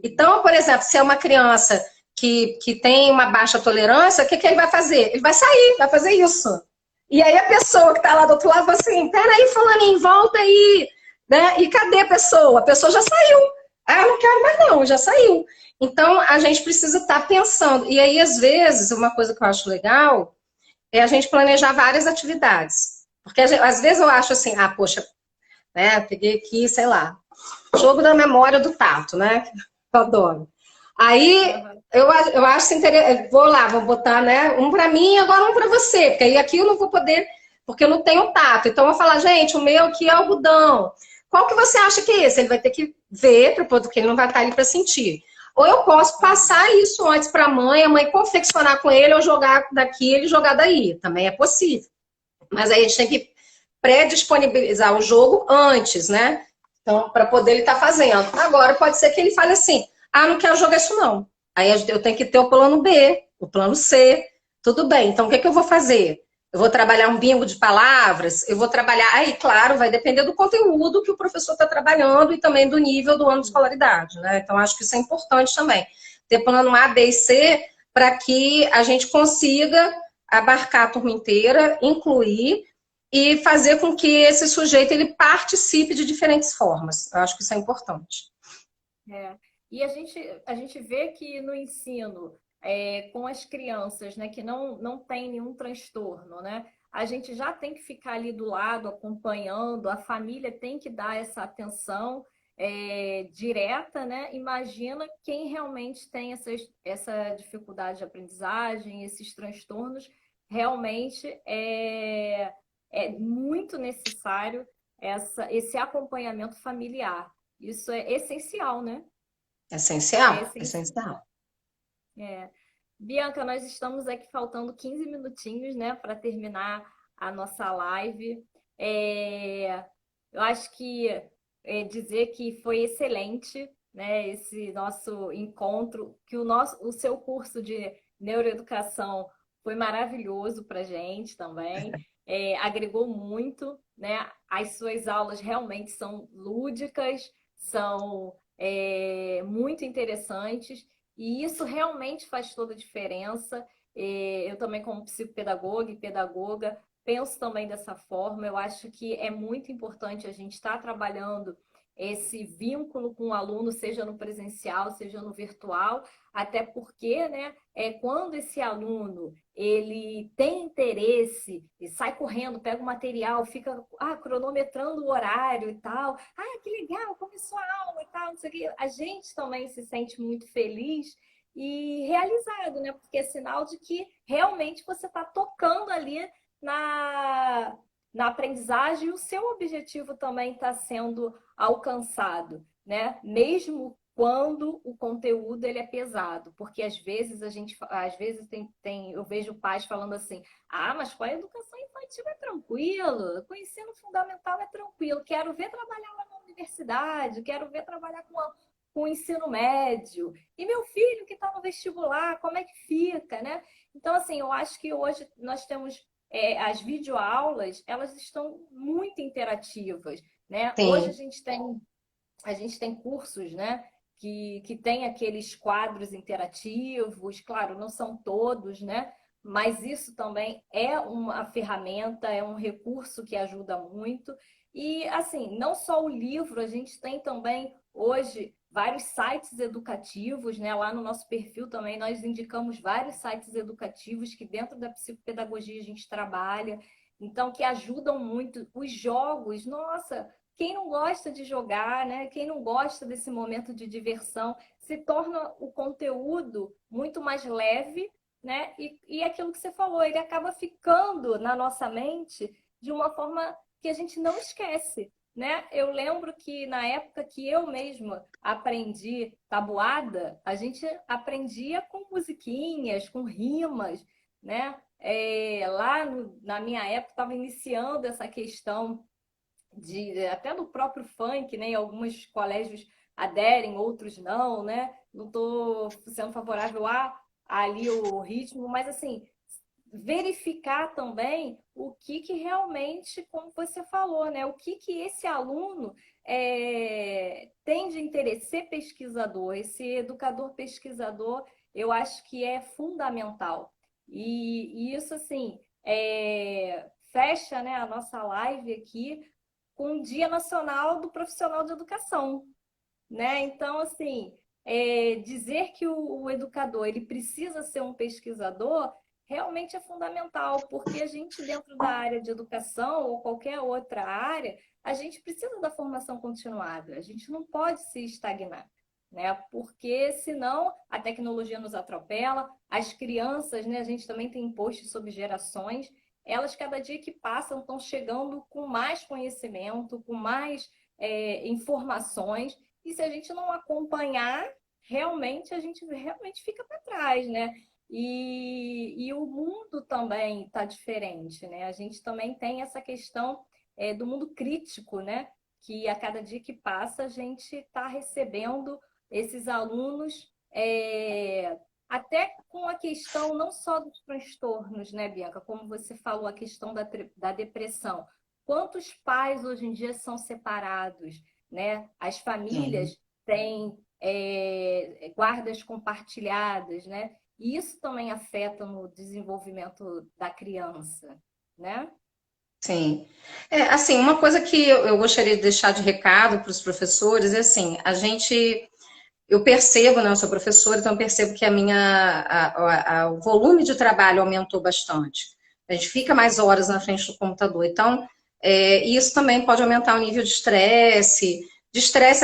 Então, por exemplo, se é uma criança que tem uma baixa tolerância, o que ele vai fazer? Ele vai sair, vai fazer isso. E aí a pessoa que está lá do outro lado fala assim, peraí, fulaninho, volta aí. Né? E cadê a pessoa? A pessoa já saiu. Ah, eu não quero mais não, já saiu. Então, a gente precisa estar pensando. E aí, às vezes, uma coisa que eu acho legal é a gente planejar várias atividades. Porque, às vezes, eu acho assim, poxa, né, peguei aqui, sei lá, jogo da memória do tato, né? Eu adoro. Aí, eu acho interessante, vou botar, né, um para mim e agora um para você, porque aí aqui eu não vou poder, porque eu não tenho tato. Então, eu vou falar, gente, o meu aqui é algodão. Qual que você acha que é esse? Ele vai ter que ver, porque ele não vai estar ali para sentir. Ou eu posso passar isso antes para a mãe confeccionar com ele, ou jogar daqui, ele jogar daí. Também é possível. Mas aí a gente tem que pré-disponibilizar o jogo antes, né? Então, para poder ele estar fazendo. Agora, pode ser que ele fale assim, não quero jogar isso não. Aí eu tenho que ter o plano B, o plano C. Tudo bem, então o que eu vou fazer? Eu vou trabalhar um bingo de palavras, eu vou trabalhar... Aí, claro, vai depender do conteúdo que o professor está trabalhando e também do nível do ano de escolaridade, né? Então, acho que isso é importante também. Ter plano A, B e C para que a gente consiga abarcar a turma inteira, incluir e fazer com que esse sujeito ele participe de diferentes formas. Eu acho que isso é importante. E a gente vê que no ensino, com as crianças, né, que não tem nenhum transtorno, né, a gente já tem que ficar ali do lado, acompanhando, a família tem que dar essa atenção direta, né? Imagina quem realmente tem essa dificuldade de aprendizagem, esses transtornos, realmente é muito necessário esse acompanhamento familiar. Isso é essencial, né? Essencial, essencial. Bianca, nós estamos aqui faltando 15 minutinhos, né, para terminar a nossa live. Eu acho que dizer que foi excelente, né, esse nosso encontro, que o seu curso de neuroeducação foi maravilhoso para a gente também, agregou muito, né? As suas aulas realmente são lúdicas, são muito interessantes. E isso realmente faz toda a diferença. Eu também, como psicopedagoga e pedagoga, penso também dessa forma. Eu acho que é muito importante a gente estar trabalhando esse vínculo com o aluno, seja no presencial, seja no virtual, até porque, né, quando esse aluno ele tem interesse e sai correndo, pega o material, fica cronometrando o horário e tal, que legal, começou a aula e tal, não sei o quê. A gente também se sente muito feliz e realizado, né? Porque é sinal de que realmente você está tocando ali na aprendizagem e o seu objetivo também está sendo alcançado, né? Mesmo quando o conteúdo ele é pesado, porque às vezes eu vejo pais falando assim, mas com a educação infantil é tranquilo, com o ensino fundamental é tranquilo, quero ver trabalhar lá na universidade, quero ver trabalhar com o ensino médio, e meu filho que está no vestibular, como é que fica, né? Então, assim, eu acho que hoje nós temos as videoaulas, elas estão muito interativas, né? Sim. Hoje a gente tem cursos, né? que tem aqueles quadros interativos, claro, não são todos, né? Mas isso também é uma ferramenta, é um recurso que ajuda muito. E, assim, não só o livro, a gente tem também hoje vários sites educativos, né? Lá no nosso perfil também nós indicamos vários sites educativos que dentro da psicopedagogia a gente trabalha, então que ajudam muito. Os jogos, nossa, quem não gosta de jogar, né? Quem não gosta desse momento de diversão, se torna o conteúdo muito mais leve, né? E aquilo que você falou, ele acaba ficando na nossa mente de uma forma que a gente não esquece, né? Eu lembro que na época que eu mesma aprendi tabuada, a gente aprendia com musiquinhas, com rimas, né? Na minha época estava iniciando essa questão até do próprio funk, né? Alguns colégios aderem, outros não, né? Não estou sendo favorável a ali o ritmo, mas assim, verificar também o que realmente, como você falou, né? O que esse aluno tem de interesse, ser pesquisador, esse educador pesquisador, eu acho que é fundamental. E isso, assim, fecha, né, a nossa live aqui com o Dia Nacional do Profissional de Educação, né? Então, assim, dizer que o educador ele precisa ser um pesquisador realmente é fundamental, porque a gente, dentro da área de educação ou qualquer outra área, a gente precisa da formação continuada, a gente não pode se estagnar, né? Porque senão a tecnologia nos atropela, as crianças, né? A gente também tem imposto sobre gerações, elas cada dia que passam estão chegando com mais conhecimento, com mais informações, e se a gente não acompanhar, realmente a gente realmente fica para trás, né? E o mundo também está diferente, né? A gente também tem essa questão do mundo crítico, né? Que a cada dia que passa a gente está recebendo esses alunos, até com a questão não só dos transtornos, né, Bianca? Como você falou, a questão da depressão. Quantos pais hoje em dia são separados, né? As Sim. famílias têm guardas compartilhadas, né? E isso também afeta no desenvolvimento da criança, né? Sim. Assim, uma coisa que eu gostaria de deixar de recado para os professores é assim, eu percebo, né, eu sou professora, então eu percebo que o volume de trabalho aumentou bastante. A gente fica mais horas na frente do computador, então isso também pode aumentar o nível de estresse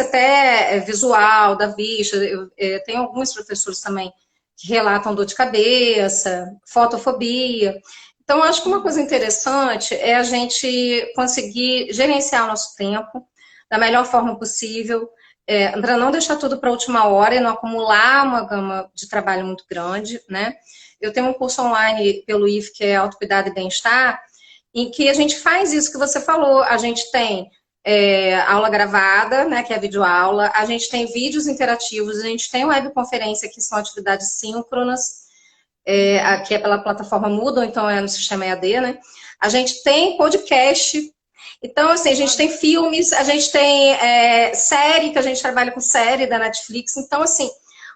até visual, da vista. Eu tenho alguns professores também que relatam dor de cabeça, fotofobia. Então, acho que uma coisa interessante é a gente conseguir gerenciar o nosso tempo da melhor forma possível, para não deixar tudo para a última hora e não acumular uma gama de trabalho muito grande, né? Eu tenho um curso online pelo IF, que é Autocuidado e Bem-Estar, em que a gente faz isso que você falou. A gente tem aula gravada, né, que é videoaula, a gente tem vídeos interativos, a gente tem webconferência, que são atividades síncronas, que é pela plataforma Moodle, então é no sistema EAD, né? A gente tem podcast. Então, assim, a gente tem filmes, a gente tem série, que a gente trabalha com série da Netflix. Então, assim,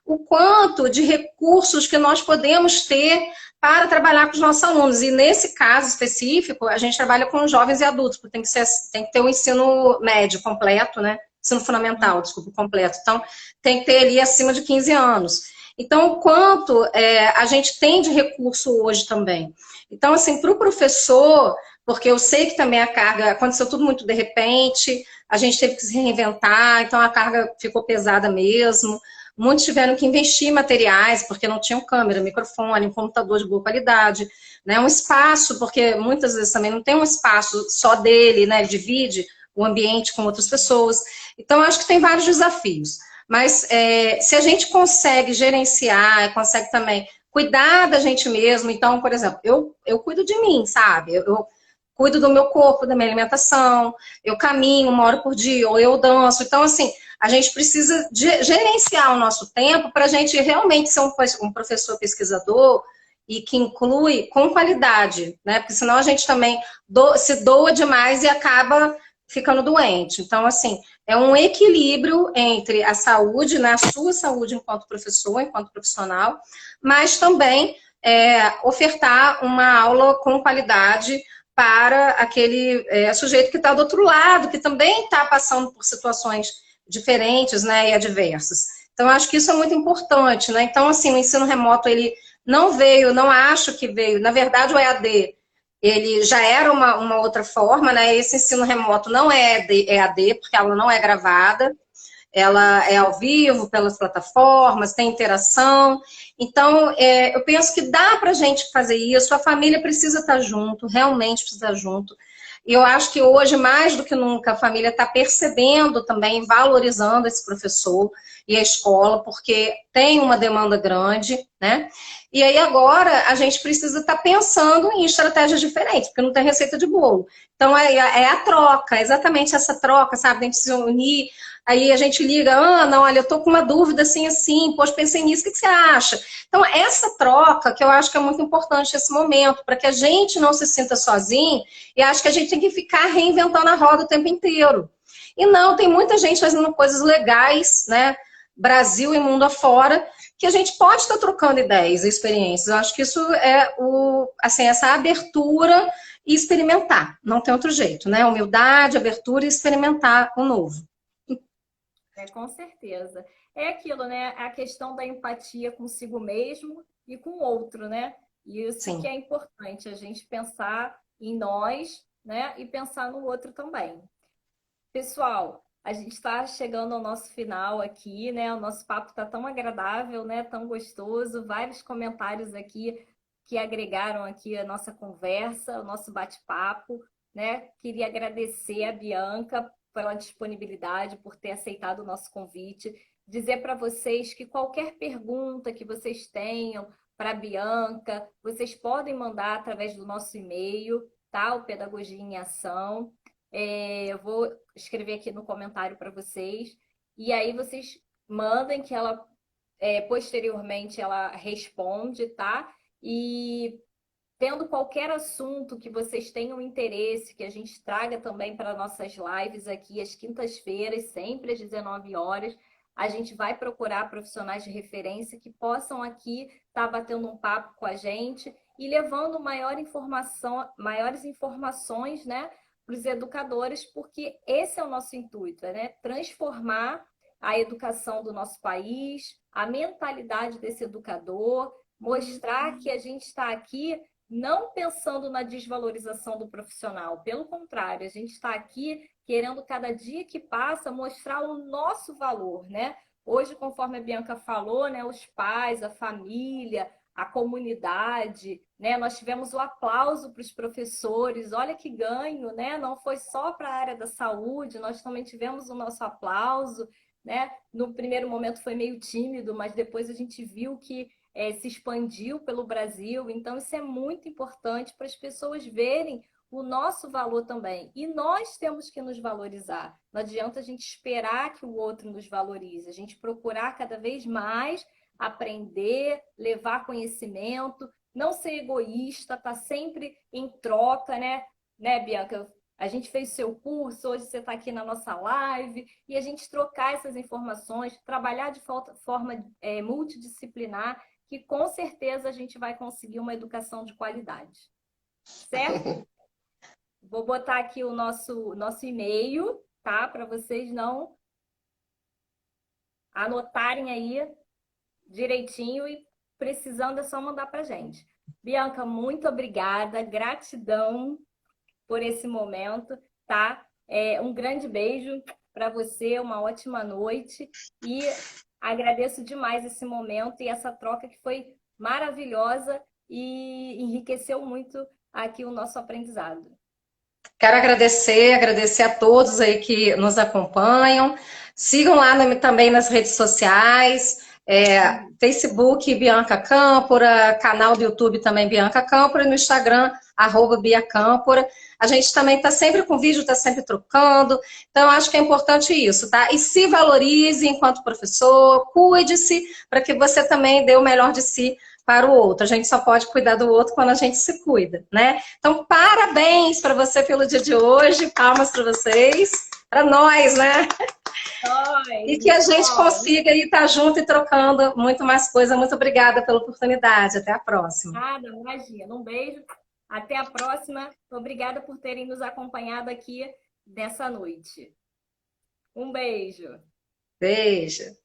o quanto de recursos que nós podemos ter para trabalhar com os nossos alunos. E nesse caso específico, a gente trabalha com jovens e adultos, porque tem que ter o ensino médio completo, né? Ensino fundamental, desculpa, completo. Então, tem que ter ali acima de 15 anos. Então, o quanto a gente tem de recurso hoje também. Então, assim, para o professor, porque eu sei que também a carga aconteceu tudo muito de repente, a gente teve que se reinventar, então a carga ficou pesada mesmo. Muitos tiveram que investir em materiais, porque não tinham câmera, microfone, um computador de boa qualidade, né? Um espaço, porque muitas vezes também não tem um espaço só dele, né? Ele divide o ambiente com outras pessoas. Então, eu acho que tem vários desafios. Mas se a gente consegue gerenciar, consegue também cuidar da gente mesmo, então, por exemplo, eu cuido de mim, sabe? Eu cuido do meu corpo, da minha alimentação, eu caminho 1 hora por dia, ou eu danço. Então, assim, a gente precisa gerenciar o nosso tempo para a gente realmente ser um professor pesquisador e que inclui com qualidade, né? Porque senão a gente também se doa demais e acaba ficando doente. Então, assim, é um equilíbrio entre a saúde, né, a sua saúde enquanto professor, enquanto profissional, mas também ofertar uma aula com qualidade para aquele sujeito que está do outro lado, que também está passando por situações diferentes, né, e adversas. Então, acho que isso é muito importante, né? Então, assim, o ensino remoto, ele não veio, não acho que veio. Na verdade, o EAD, ele já era uma outra forma, né? Esse ensino remoto não é EAD, porque ela não é gravada, ela é ao vivo, pelas plataformas, tem interação. Então, eu penso que dá para a gente fazer isso, a família precisa estar junto, realmente precisa estar junto. E eu acho que hoje, mais do que nunca, a família está percebendo também, valorizando esse professor e a escola, porque tem uma demanda grande, né? E aí agora a gente precisa estar pensando em estratégias diferentes, porque não tem receita de bolo. Então é a troca, exatamente essa troca, sabe? A gente se unir, aí a gente liga, Ana, olha, eu tô com uma dúvida assim, assim, poxa, pensei nisso, o que você acha? Então, essa troca que eu acho que é muito importante nesse momento, para que a gente não se sinta sozinho, e acho que a gente tem que ficar reinventando a roda o tempo inteiro. E não, tem muita gente fazendo coisas legais, né? Brasil e mundo afora, que a gente pode estar trocando ideias e experiências. Eu acho que isso é assim, essa abertura e experimentar. Não tem outro jeito, né? Humildade, abertura e experimentar o novo. Com certeza. É aquilo, né? A questão da empatia consigo mesmo e com o outro, né? Isso que Sim. é importante, a gente pensar em nós, né? E pensar no outro também. Pessoal, a gente está chegando ao nosso final aqui, né? O nosso papo está tão agradável, né? Tão gostoso. Vários comentários aqui que agregaram aqui a nossa conversa, o nosso bate-papo, né? Queria agradecer a Bianca pela disponibilidade, por ter aceitado o nosso convite. Dizer para vocês que qualquer pergunta que vocês tenham para a Bianca, vocês podem mandar através do nosso e-mail, tá? O Pedagogia em Ação. Eu vou escrever aqui no comentário para vocês. E aí vocês mandem que ela, posteriormente, ela responde, tá? E tendo qualquer assunto que vocês tenham interesse, que a gente traga também para nossas lives aqui às quintas-feiras, sempre às 19 horas, a gente vai procurar profissionais de referência que possam aqui estar batendo um papo com a gente e levando maiores informações, né, para os educadores, porque esse é o nosso intuito, né? Transformar a educação do nosso país, a mentalidade desse educador, mostrar que a gente está aqui não pensando na desvalorização do profissional, pelo contrário, a gente está aqui querendo cada dia que passa mostrar o nosso valor, né? Hoje, conforme a Bianca falou, né, os pais, a família, a comunidade, né? Nós tivemos o aplauso para os professores, olha que ganho, né? Não foi só para a área da saúde, nós também tivemos o nosso aplauso, né? No primeiro momento foi meio tímido, mas depois a gente viu que se expandiu pelo Brasil, então isso é muito importante para as pessoas verem o nosso valor também. E nós temos que nos valorizar. Não adianta a gente esperar que o outro nos valorize, a gente procurar cada vez mais aprender, levar conhecimento, não ser egoísta, tá sempre em troca, né? Né, Bianca? A gente fez o seu curso, hoje você está aqui na nossa live, e a gente trocar essas informações, trabalhar de forma multidisciplinar, que com certeza a gente vai conseguir uma educação de qualidade. Certo? Vou botar aqui o nosso e-mail, tá? Para vocês não anotarem aí direitinho e precisando é só mandar para gente. Bianca, muito obrigada, gratidão por esse momento, tá? Um grande beijo para você, uma ótima noite e agradeço demais esse momento e essa troca que foi maravilhosa e enriqueceu muito aqui o nosso aprendizado. Quero agradecer a todos aí que nos acompanham. Sigam lá também nas redes sociais, Facebook Bianca Câmpora, canal do YouTube também Bianca Câmpora, e no Instagram, @Bia Câmpora. A gente também está sempre com vídeo, está sempre trocando. Então, acho que é importante isso, tá? E se valorize enquanto professor, cuide-se, para que você também dê o melhor de si para o outro. A gente só pode cuidar do outro quando a gente se cuida, né? Então, parabéns para você pelo dia de hoje, palmas para vocês, para nós, né? E que a gente consiga estar junto e trocando muito mais coisa. Muito obrigada pela oportunidade. Até a próxima. Nada, imagina. Um beijo. Até a próxima. Obrigada por terem nos acompanhado aqui nessa noite. Um beijo. Beijo.